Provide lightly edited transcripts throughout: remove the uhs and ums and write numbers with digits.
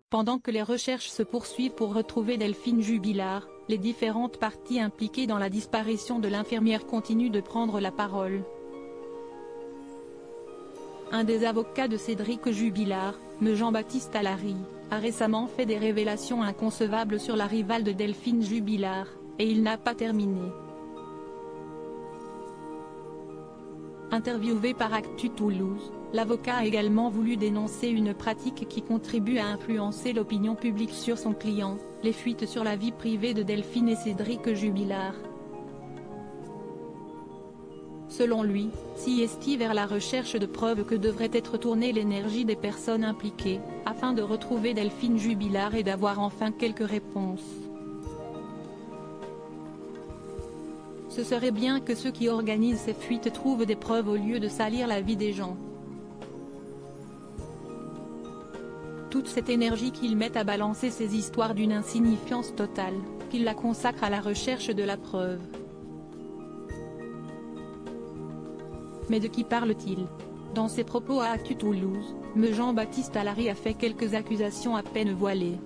Pendant que les recherches se poursuivent pour retrouver Delphine Jubilard, les différentes parties impliquées dans la disparition de l'infirmière continuent de prendre la parole. Un des avocats de Cédric Jubilard, M. Jean-Baptiste Allary, a récemment fait des révélations inconcevables sur la rivale de Delphine Jubilard, et il n'a pas terminé. Interviewé par Actu Toulouse, l'avocat a également voulu dénoncer une pratique qui contribue à influencer l'opinion publique sur son client, les fuites sur la vie privée de Delphine et Cédric Jubilard. Selon lui, CIST vers la recherche de preuves que devrait être tournée l'énergie des personnes impliquées, afin de retrouver Delphine Jubilard et d'avoir enfin quelques réponses. Ce serait bien que ceux qui organisent ces fuites trouvent des preuves au lieu de salir la vie des gens. Toute cette énergie qu'ils mettent à balancer ces histoires d'une insignifiance totale, qu'ils la consacrent à la recherche de la preuve. Mais de qui parle-t-il? Dans ses propos à Actu Toulouse, M. Jean-Baptiste Allary a fait quelques accusations à peine voilées.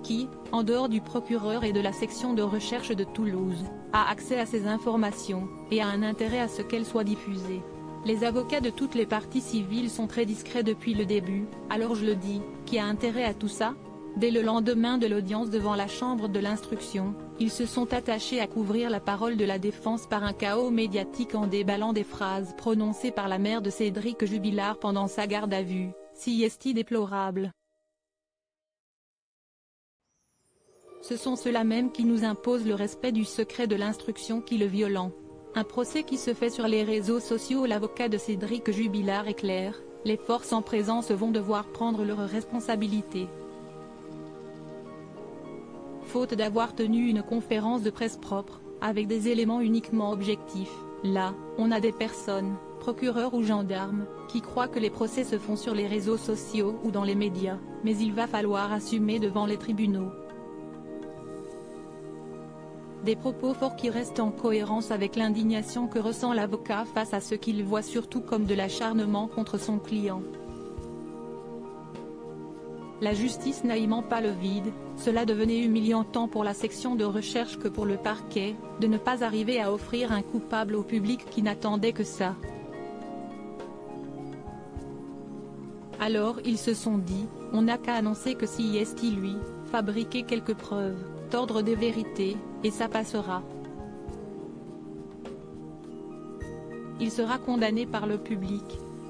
Qui, en dehors du procureur et de la section de recherche de Toulouse, a accès à ces informations, et a un intérêt à ce qu'elles soient diffusées? Les avocats de toutes les parties civiles sont très discrets depuis le début, alors je le dis, qui a intérêt à tout ça? Dès le lendemain de l'audience devant la chambre de l'instruction, ils se sont attachés à couvrir la parole de la défense par un chaos médiatique en déballant des phrases prononcées par la mère de Cédric Jubilard pendant sa garde à vue, CIST déplorable. Ce sont ceux-là même qui nous imposent le respect du secret de l'instruction qui le violant. Un procès qui se fait sur les réseaux sociaux. L'avocat de Cédric Jubilard est clair, les forces en présence vont devoir prendre leurs responsabilités. Faute d'avoir tenu une conférence de presse propre, avec des éléments uniquement objectifs, là, on a des personnes, procureurs ou gendarmes, qui croient que les procès se font sur les réseaux sociaux ou dans les médias, mais il va falloir assumer devant les tribunaux. Des propos forts qui restent en cohérence avec l'indignation que ressent l'avocat face à ce qu'il voit surtout comme de l'acharnement contre son client. La justice n'aimant pas le vide, cela devenait humiliant tant pour la section de recherche que pour le parquet, de ne pas arriver à offrir un coupable au public qui n'attendait que ça. Alors ils se sont dit, on n'a qu'à annoncer que CIST lui, fabriquer quelques preuves, tordre des vérités, et ça passera. Il sera condamné par le public.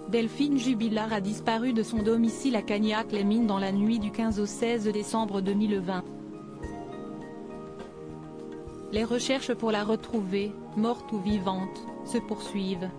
Delphine Jubilard a disparu de son domicile à Cagnac-les-Mines dans la nuit du 15 au 16 décembre 2020. Les recherches pour la retrouver, morte ou vivante, se poursuivent.